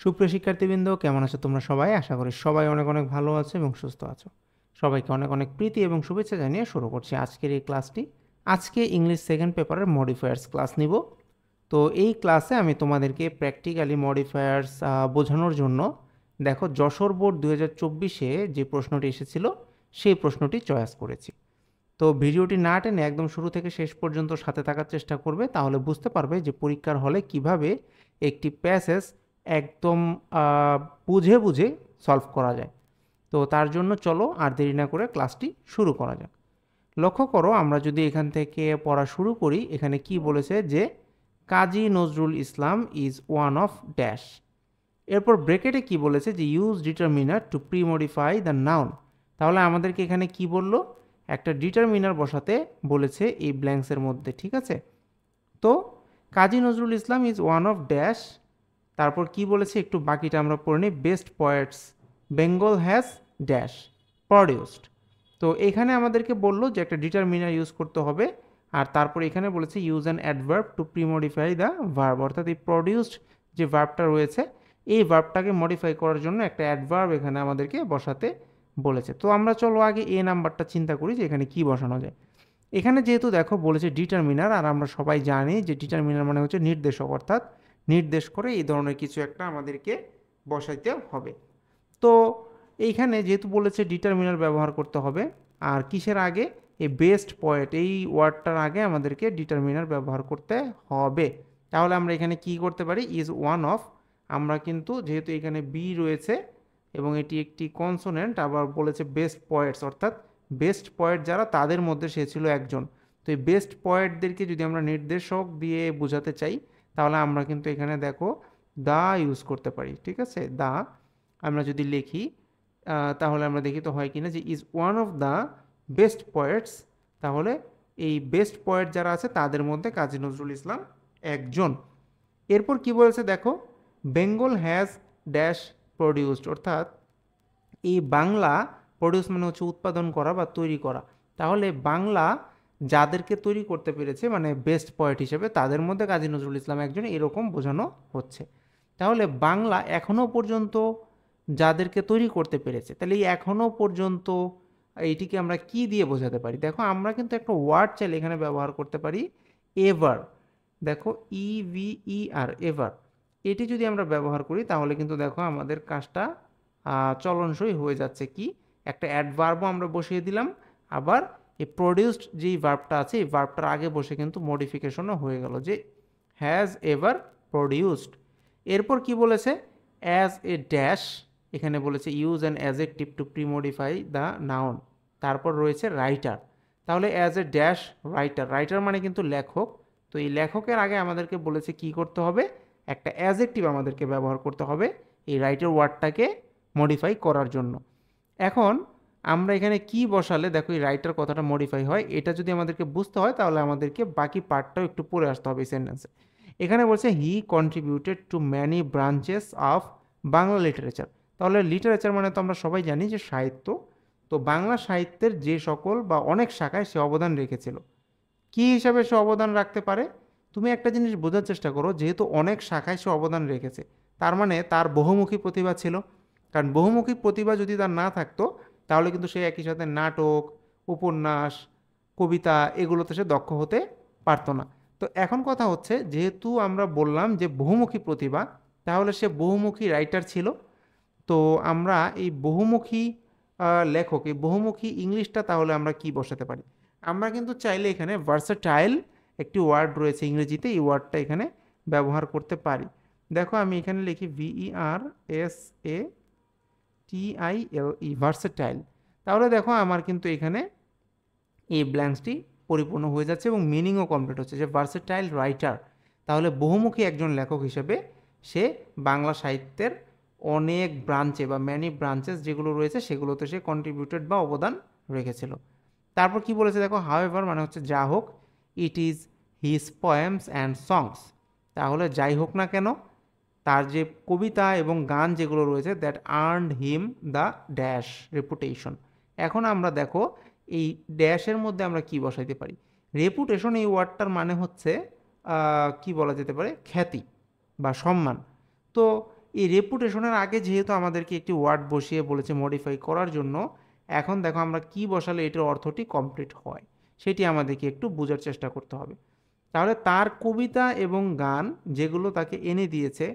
সুপ্রিয় শিক্ষার্থীবৃন্দ, কেমন আছো তোমরা সবাই? আশা করি সবাই অনেক অনেক ভালো আছো এবং সুস্থ আছো। সবাইকে অনেক অনেক প্রীতি এবং শুভেচ্ছা জানিয়ে শুরু করছি আজকের এই ক্লাসটি। আজকে ইংলিশ সেকেন্ড পেপারের মডিফায়ার্স ক্লাস নিব। তো এই ক্লাসে আমি তোমাদেরকে প্র্যাকটিক্যালি মডিফায়ার্স বোঝানোর জন্য দেখো যশোর বোর্ড 2024-এ যে প্রশ্নটি এসেছিল সেই প্রশ্নটি চয়েস করেছি। তো ভিডিওটি না টেনে একদম শুরু থেকে শেষ পর্যন্ত সাথে থাকার চেষ্টা করবে, তাহলে বুঝতে পারবে যে পরীক্ষার হলে কিভাবে একটি প্যাসেজ একদম বুঝে বুঝে সলভ করা যায়। তো তার জন্য চলো আর দেরি না করে ক্লাসটি শুরু করা যাক। লক্ষ্য করো, আমরা যদি এখান থেকে পড়া শুরু করি, এখানে কি বলেছে যে Kazi Nazrul Islam is one of dash. এরপর ব্রেকেটে কি বলেছে যে use determiner to premodify the noun. তাহলে আমাদেরকে এখানে কি বললো, একটা ডিটারমিনার বসাতে বলেছে এই ব্ল্যাঙ্কসের মধ্যে, ঠিক আছে। তো Kazi Nazrul Islam is one of dash, তারপর কি বলেছে একটু বাকিটা আমরা পড়ে নিই। Best poet's Bengal has dash produced. তো এখানে আমাদেরকে বললো যে একটা ডিটারমিনার ইউজ করতে হবে, আর তারপর এখানে বলেছে use an adverb to premodify the verb, অর্থাৎ এই প্রডিউসড যে ভার্বটা রয়েছে এই ভার্বটাকে মডিফাই করার জন্য একটা অ্যাডভার্ব এখানে আমাদেরকে বসাতে বলেছে। তো আমরা চলো আগে এ নাম্বারটা চিন্তা করি যে এখানে কি বসানো যায়। এখানে যেহেতু দেখো বলেছে ডিটারমিনার, আর আমরা সবাই জানি যে ডিটারমিনার মানে হচ্ছে নির্দেশক, অর্থাৎ নির্দেশ করে এই ধরনের কিছু একটা আমাদেরকে বসাইতে হবে। তো এইখানে যেহেতু বলেছে ডিটারমিনার ব্যবহার করতে হবে, আর কিসের আগে, এই বেস্ট পয়েন্ট এই ওয়ার্ডটার আগে আমাদেরকে ডিটারমিনার ব্যবহার করতে হবে। তাহলে আমরা এখানে কি করতে পারি, ইজ ওয়ান অফ, আমরা কিন্তু যেহেতু এখানে বি রয়েছে এবং এটি একটি কনসোনেন্ট, আবার বলেছে বেস্ট পয়েন্টস, অর্থাৎ বেস্ট পয়েন্ট যারা তাদের মধ্যে সে ছিল একজন। তো এই বেস্ট পয়েন্টদেরকে যদি আমরা নির্দেশক দিয়ে বোঝাতে চাই, তাহলে আমরা কিন্তু এখানে দেখো দা ইউজ করতে পারি, ঠিক আছে। দা আমরা যদি লিখি তাহলে আমরা দেখি তো হয় কি না, যে is one of the best poet's, তাহলে এই বেস্ট পয়েট যারা আছে তাদের মধ্যে কাজী নজরুল ইসলাম একজন। এরপর কি বলেছে দেখো, বেঙ্গল হ্যাজ ড্যাশ প্রডিউসড, অর্থাৎ এই বাংলা, প্রডিউস মানে হচ্ছে উৎপাদন করা বা তৈরি করা, তাহলে বাংলা যাদেরকে তৈরি করতে পেরেছে মানে বেস্ট পয়েট হিসেবে তাদের মধ্যে কাজী নজরুল ইসলাম একজন, এরকম বোঝানো হচ্ছে। তাহলে বাংলা এখনও পর্যন্ত যাদেরকে তৈরি করতে পেরেছে, তাহলে এই এখনও পর্যন্ত এইটিকে আমরা কি দিয়ে বোঝাতে পারি? দেখো আমরা কিন্তু একটা ওয়ার্ড চাইলে এখানে ব্যবহার করতে পারি, এভার। দেখো ইভিইআর, এভার, এটি যদি আমরা ব্যবহার করি তাহলে কিন্তু দেখো আমাদের কাজটা চলনসই হয়ে যাচ্ছে। কি, একটা অ্যাডভার্বও আমরা বসিয়ে দিলাম, আবার এই প্রডিউসড যেই ভার্বটা আছে এই ভার্বটার আগে বসে কিন্তু মডিফিকেশনও হয়ে গেল, যে হ্যাজ এভার প্রডিউসড। এরপর কি বলেছে, অ্যাজ এ ড্যাশ, এখানে বলেছে use an adjective to premodify the noun. তারপর রয়েছে রাইটার, তাহলে as a dash writer, writer মানে কিন্তু লেখক। তো এই লেখকের আগে আমাদেরকে বলেছে কি করতে হবে, একটা অ্যাজেক্টিভ আমাদেরকে ব্যবহার করতে হবে এই রাইটার ওয়ার্ডটাকে মডিফাই করার জন্য। এখন আমরা এখানে কি বসালে দেখো এই রাইটার কথাটা মডিফাই হয়, এটা যদি আমাদেরকে বুঝতে হয় তাহলে আমাদেরকে বাকি পার্টটাও একটু পড়ে আসতে হবে এই সেন্টেন্সে। এখানে বলছে he contributed to many branches of Bangla literature, তাহলে লিটারেচার মানে তো আমরা সবাই জানি যে সাহিত্য। তো বাংলা সাহিত্যের যে সকল বা অনেক শাখায় সে অবদান রেখেছিল, কী হিসাবে সে অবদান রাখতে পারে? তুমি একটা জিনিস বোঝার চেষ্টা করো, যেহেতু অনেক শাখায় সে অবদান রেখেছে তার মানে তার বহুমুখী প্রতিভা ছিল। কারণ বহুমুখী প্রতিভা যদি তার না থাকতো তাহলে কিন্তু সে একই সাথে নাটক, উপন্যাস, কবিতা এগুলোতে সে দক্ষ হতে পারতো না। তো এখন কথা হচ্ছে, যেহেতু আমরা বললাম যে বহুমুখী প্রতিভা, তাহলে সে বহুমুখী রাইটার ছিল। তো আমরা এই বহুমুখী লেখক, এই বহুমুখী ইংলিশটা তাহলে আমরা কি বসাতে পারি? আমরা কিন্তু চাইলে এখানে ভার্সাটাইল একটি ওয়ার্ড রয়েছে ইংরেজিতে, এই ওয়ার্ডটা এখানে ব্যবহার করতে পারি। দেখো আমি এখানে লিখি VERSATILE, ভার্সাটাইল। তাহলে দেখো আমার কিন্তু এখানে এই ব্ল্যাঙ্কসটি পরিপূর্ণ হয়ে যাচ্ছে এবং মিনিংও কমপ্লিট হচ্ছে, যে ভার্সাটাইল রাইটার, তাহলে বহুমুখী একজন লেখক হিসেবে সে বাংলা সাহিত্যের অনেক ব্রাঞ্চে বা ম্যানি ব্রাঞ্চেস যেগুলো রয়েছে সেগুলোতে সে কন্ট্রিবিউটেড বা অবদান রেখেছিল। তারপর কি বলেছে দেখো, হাউএভার মানে হচ্ছে যা হোক, it is his poems and songs, তাহলে যাই হোক না কেন তার যে কবিতা এবং গান যেগুলো রয়েছে, that earned him the dash reputation. এখন আমরা দেখো এই ড্যাশের মধ্যে আমরা কি বসাইতে পারি? রেপুটেশন এই ওয়ার্ডটার মানে হচ্ছে কি বলা যেতে পারে, খ্যাতি বা সম্মান। তো এই রেপুটেশনের আগে যেহেতু আমাদেরকে একটি ওয়ার্ড বসিয়ে বলেছে মডিফাই করার জন্য, এখন দেখো আমরা কি বসালে এটার অর্থটি কমপ্লিট হয় সেটি আমাদেরকে একটু বোঝার চেষ্টা করতে হবে। তাহলে তার কবিতা এবং গান যেগুলো তাকে এনে দিয়েছে,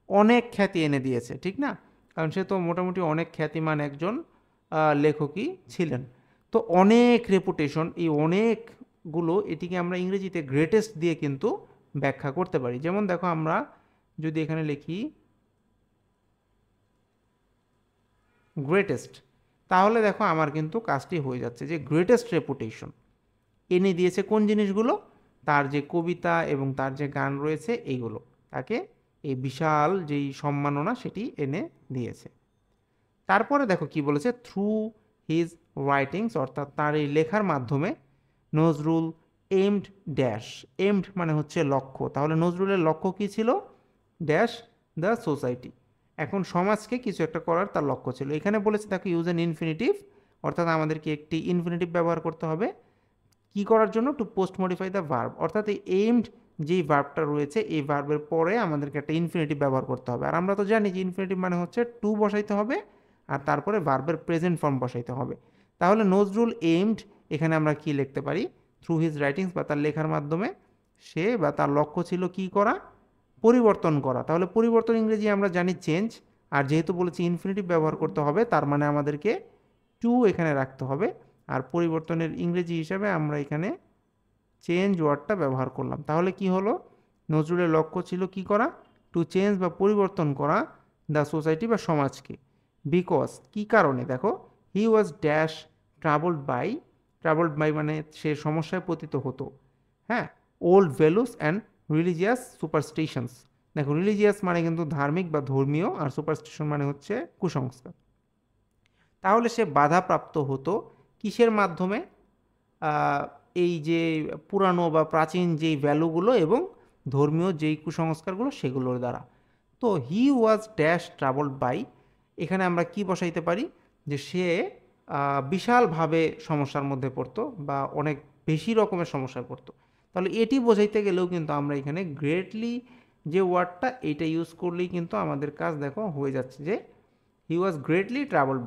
অনেক খ্যাতি এনে দিয়েছে, ঠিক না? কারণ সে তো মোটামুটি অনেক খ্যাতিমান একজন লেখকই ছিলেন। তো অনেক রেপুটেশন, এই অনেকগুলো এটিকে আমরা ইংরেজিতে গ্রেটেস্ট দিয়ে কিন্তু ব্যাখ্যা করতে পারি। যেমন দেখো আমরা যদি এখানে লিখি গ্রেটেস্ট, তাহলে দেখো আমার কিন্তু কাজটি হয়ে যাচ্ছে যে গ্রেটেস্ট রেপুটেশন এনে দিয়েছে কোন জিনিসগুলো, তার যে কবিতা এবং তার যে গান রয়েছে এইগুলো তাকে এই বিশাল যেই সম্মাননা সেটি এনে দিয়েছে। তারপরে দেখো কি বলেছে, থ্রু হিজ রাইটিংস, অর্থাৎ তার এই লেখার মাধ্যমে নজরুল এইমড ড্যাশ, এইমড মানে হচ্ছে লক্ষ্য, তাহলে নজরুলের লক্ষ্য কী ছিল, ড্যাশ দ্য সোসাইটি, এখন সমাজকে কিছু একটা করার তার লক্ষ্য ছিল। এখানে বলেছে দেখো ইউজ অ্যান ইনফিনিটিভ, অর্থাৎ আমাদেরকে একটি ইনফিনিটিভ ব্যবহার করতে হবে কি করার জন্য, to post modify the verb, অর্থাৎ এই এইমড যেই ভার্বটা রয়েছে এই ভার্বের পরে আমাদেরকে একটা ইনফিনিটিভ ব্যবহার করতে হবে। আর আমরা তো জানি যে ইনফিনিটিভ মানে হচ্ছে টু বসাইতে হবে আর তারপরে ভার্বের প্রেজেন্ট ফর্ম বসাইতে হবে। তাহলে নজরুল এইমড, এখানে আমরা কি লিখতে পারি, থ্রু হিজ রাইটিংস, বা তার লেখার মাধ্যমে সে বা তার লক্ষ্য ছিল কি করা, পরিবর্তন করা। তাহলে পরিবর্তন ইংরেজি আমরা জানি চেঞ্জ, আর যেহেতু বলেছি ইনফিনিটিভ ব্যবহার করতে হবে তার মানে আমাদেরকে টু এখানে রাখতে হবে, আর পরিবর্তনের ইংরেজি হিসাবে আমরা এখানে চেঞ্জ ওয়ার্ডটা ব্যবহার করলাম। তাহলে কি হলো, নজরুলের লক্ষ্য ছিল কি করা, টু চেঞ্জ বা পরিবর্তন করা দ্য সোসাইটি বা সমাজকে, বিকজ কি কারণে, দেখো হি ওয়াজ ড্যাশ ট্রাভেলড বাই মানে সে সমস্যায় পতিত হতো, হ্যাঁ, old values and religious superstitions, দেখো রিলিজিয়াস মানে কিন্তু ধার্মিক বা ধর্মীয়, আর সুপারস্টিশন মানে হচ্ছে কুসংস্কার। তাহলে সে বাধাপ্রাপ্ত হতো কিসের মাধ্যমে, এই যে পুরানো বা প্রাচীন যেই ভ্যালুগুলো এবং ধর্মীয় যেই কুসংস্কারগুলো সেগুলোর দ্বারা। তো হি ওয়াজ ড্যাশ ট্রাভেলড বাই, এখানে আমরা কি বসাইতে পারি, যে সে বিশালভাবে সমস্যার মধ্যে পড়তো বা অনেক বেশি রকমের সমস্যায় পড়তো। তাহলে এটি বোঝাইতে গেলেও কিন্তু আমরা এখানে গ্রেটলি যে ওয়ার্ডটা এইটা ইউজ করলেই কিন্তু আমাদের কাজ দেখো হয়ে যাচ্ছে, যে হি ওয়াজ গ্রেটলি ট্রাভেলড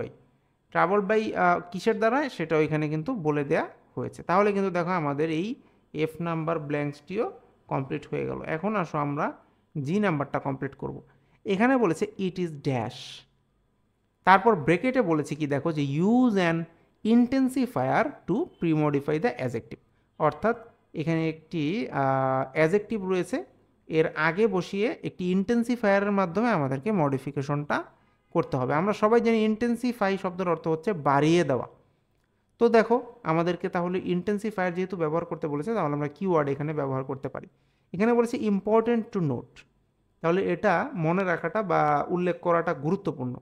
বাই কিসের দ্বারা সেটা ওইখানে কিন্তু বলে দেয়া হয়েছে। তাহলে কিন্তু দেখো আমাদের এই এফ নাম্বার ব্ল্যাঙ্কসটিও কমপ্লিট হয়ে গেল। এখন আসো আমরা জি নাম্বারটা কমপ্লিট করব। এখানে বলেছে ইট ইজ ড্যাশ, তারপর ব্রেকেটে বলেছে কি দেখো, যে use an intensifier to premodify the adjective, অর্থাৎ এখানে একটি অ্যাজেক্টিভ রয়েছে, এর আগে বসিয়ে একটি ইন্টেন্সিফায়ারের মাধ্যমে আমাদেরকে মডিফিকেশনটা করতে হবে। আমরা সবাই জানি ইন্টেন্সিফাই শব্দের অর্থ হচ্ছে বাড়িয়ে দেওয়া। তো দেখো আমাদেরকে তাহলে ইন্টেন্সিফায়ার যেহেতু ব্যবহার করতে বলেছে, তাহলে আমরা কিওয়ার্ড এখানে ব্যবহার করতে পারি। এখানে বলেছে ইম্পর্টেন্ট টু নোট, তাহলে এটা মনে রাখাটা বা উল্লেখ করাটা গুরুত্বপূর্ণ।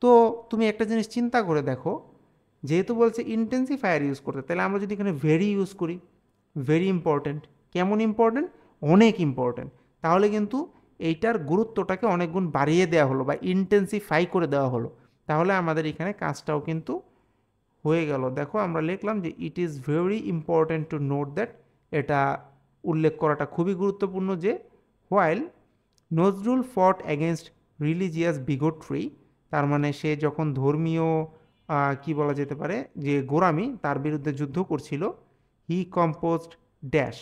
তো তুমি একটা জিনিস চিন্তা করে দেখো, যেহেতু বলছে ইন্টেন্সিফায়ার ইউজ করতে, তাহলে আমরা যদি এখানে ভেরি ইউজ করি, ভেরি ইম্পর্টেন্ট, কেমন ইম্পর্টেন্ট, অনেক ইম্পর্টেন্ট, তাহলে কিন্তু এইটার গুরুত্বটাকে অনেক গুণ বাড়িয়ে দেওয়া হলো বা ইন্টেন্সিফাই করে দেওয়া হলো। তাহলে আমাদের এখানে কাজটাও কিন্তু হয়ে গেল। দেখো আমরা লিখলাম যে it is very important to note that, এটা উল্লেখ করাটা খুবই গুরুত্বপূর্ণ যে হোয়াইল নজরুল ফট অ্যাগেনস্ট রিলিজিয়াস বিগোট্রি, তার মানে সে যখন ধর্মীয় কি বলা যেতে পারে যে গোঁড়ামি তার বিরুদ্ধে যুদ্ধ করছিল, হি কম্পোজড ড্যাশ,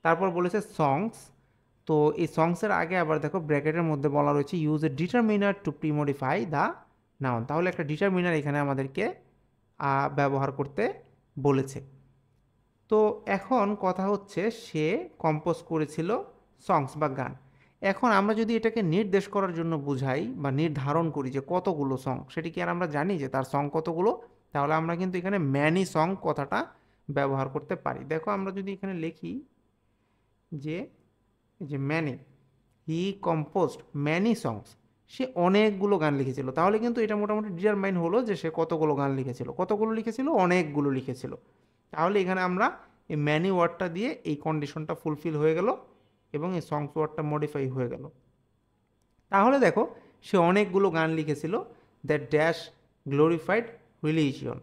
তারপর বলেছে সংস। তো এই সংসের আগে আবার দেখো ব্র্যাকেটের মধ্যে বলা রয়েছে use a determiner to premodify the noun, তাহলে একটা ডিটারমিনার এখানে আমাদেরকে ব্যবহার করতে বলেছে। তো এখন কথা হচ্ছে সে কম্পোজ করেছিল সংস বা গান। এখন আমরা যদি এটাকে নির্দেশ করার জন্য বুঝাই বা নির্ধারণ করি যে কতগুলো সং, সেটি কি আর আমরা জানি যে তার সং কতগুলো, তাহলে আমরা কিন্তু এখানে ম্যানি সং কথাটা ব্যবহার করতে পারি। দেখো আমরা যদি এখানে লিখি যে ম্যানি, হি কম্পোজড ম্যানি সংস, সে অনেকগুলো গান লিখেছিল, তাহলে কিন্তু এটা মোটামুটি ডিটারমাইন হলো যে সে কতগুলো গান লিখেছিল, অনেকগুলো লিখেছিল। তাহলে এখানে আমরা এই ম্যানি ওয়ার্ডটা দিয়ে এই কন্ডিশনটা ফুলফিল হয়ে গেল এবং এই সংস ওয়ার্ডটা মডিফাই হয়ে গেল। তাহলে দেখো সে অনেকগুলো গান লিখেছিল, দ্যাট ড্যাশ গ্লোরিফাইড রিলিজিয়ন,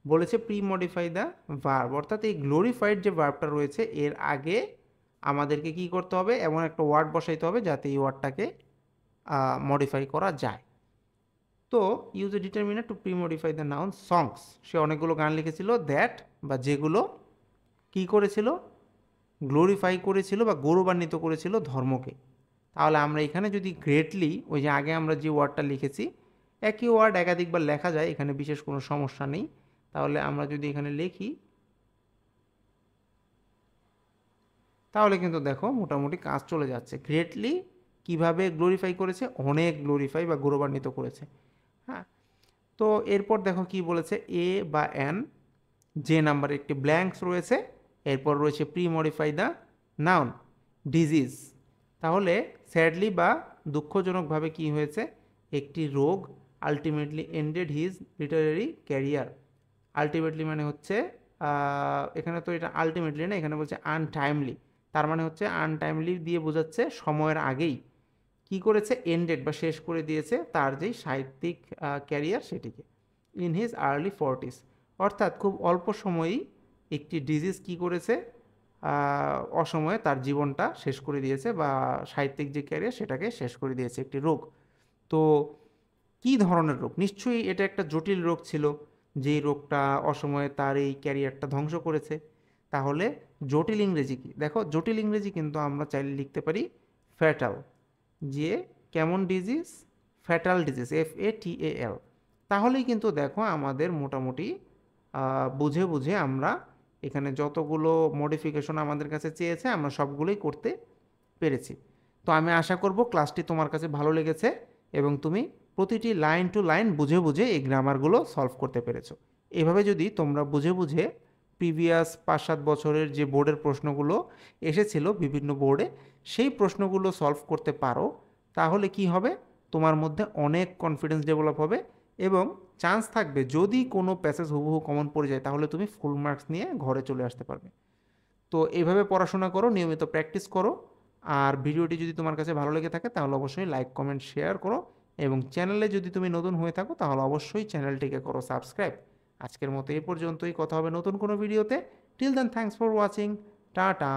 বলেছে প্রি মডিফাই দ্য ভার্ব, অর্থাৎ এই গ্লোরিফাইড যে ভার্বটা রয়েছে এর আগে আমাদেরকে কি করতে হবে, এমন একটা ওয়ার্ড বসাইতে হবে যাতে এই ওয়ার্ডটাকে মডিফাই করা যায়। তো use a determiner to premodify the noun songs, সে অনেকগুলো গান লিখেছিল দ্যাট বা যেগুলো কী করেছিল, গ্লোরিফাই করেছিল বা গৌরবান্বিত করেছিল ধর্মকে। তাহলে আমরা এখানে যদি গ্রেটলি, ওই যে আগে আমরা যে ওয়ার্ডটা লিখেছি, একই ওয়ার্ড একাধিকবার লেখা যায়, এখানে বিশেষ কোনো সমস্যা নেই। তাহলে আমরা যদি এখানে লিখি তাহলে কিন্তু দেখো মোটামুটি কাজ চলে যাচ্ছে। গ্রেটলি কিভাবে গ্লোরিফাই করেছে, অনেক গ্লোরিফাই বা গৌরবান্বিত করেছে। হ্যাঁ, তো এরপর দেখো কি বলেছে, এ বা এন যে নাম্বারে একটি ব্ল্যাঙ্কস রয়েছে, এরপর রয়েছে pre modify the noun disease. তাহলে স্যাডলি বা দুঃখজনকভাবে কি হয়েছে, একটি রোগ ultimately ended his Literary career. Ultimately মানে হচ্ছে এখানে তো এটা আলটিমেটলি না, এখানে বলছে আনটাইমলি, তার মানে হচ্ছে আনটাইমলি দিয়ে বোঝাচ্ছে সময়ের আগেই কি করেছে, এন্ডেড বা শেষ করে দিয়েছে তার যেই সাহিত্যিক ক্যারিয়ার সেটিকে। ইন হিজ আর্লি 40s, অর্থাৎ খুব অল্প সময়েই একটি ডিজিজ কি করেছে, অসময়ে তার জীবনটা শেষ করে দিয়েছে বা সাহিত্যিক যে ক্যারিয়ার সেটাকে শেষ করে দিয়েছে, একটি রোগ। তো কী ধরনের রোগ, নিশ্চয়ই এটা একটা জটিল রোগ ছিল, যেই রোগটা অসময়ে তার এই ক্যারিয়ারটা ধ্বংস করেছে। তাহলে জটিল ইংরেজি কি, দেখো জটিল ইংরেজি কিন্তু আমরা চাইলে লিখতে পারি ফ্যাটাল, যে কেমন ডিজিজ, ফ্যাটাল ডিজিজ, FATAL। তাহলেই কিন্তু দেখো আমাদের মোটামুটি বুঝে বুঝে আমরা এখানে যতগুলো মডিফিকেশন আমাদের কাছে চেয়েছে আমরা সবগুলোই করতে পেরেছি। তো আমি আশা করব ক্লাসটি তোমার কাছে ভালো লেগেছে এবং তুমি প্রতিটি লাইন টু লাইন বুঝে বুঝে এই গ্রামারগুলো সলভ করতে পেরেছো। এভাবে যদি তোমরা বুঝে বুঝে প্রিভিয়াস 5-7 বছরের যে বোর্ডের প্রশ্নগুলো এসেছিল বিভিন্ন বোর্ডে, সেই প্রশ্নগুলো সলভ করতে পারো, তাহলে কি হবে, তোমার মধ্যে অনেক কনফিডেন্স ডেভেলপ হবে এবং চান্স থাকবে যদি কোনো প্যাসেজ হুবহু কমন পড়ে যায় তাহলে তুমি ফুল মার্কস নিয়ে ঘরে চলে আসতে পারবে। তো এইভাবে পড়াশোনা করো, নিয়মিত প্র্যাকটিস করো। আর ভিডিওটি যদি তোমার কাছে ভালো লেগে থাকে তাহলে অবশ্যই লাইক কমেন্ট শেয়ার করো এবং চ্যানেলে যদি তুমি নতুন হয়ে থাকো তাহলে অবশ্যই চ্যানেলটিকে করো সাবস্ক্রাইব। আজকের মতো এই পর্যন্তই, কথা হবে নতুন কোনো ভিডিওতে। Till then, thanks for watching, tata.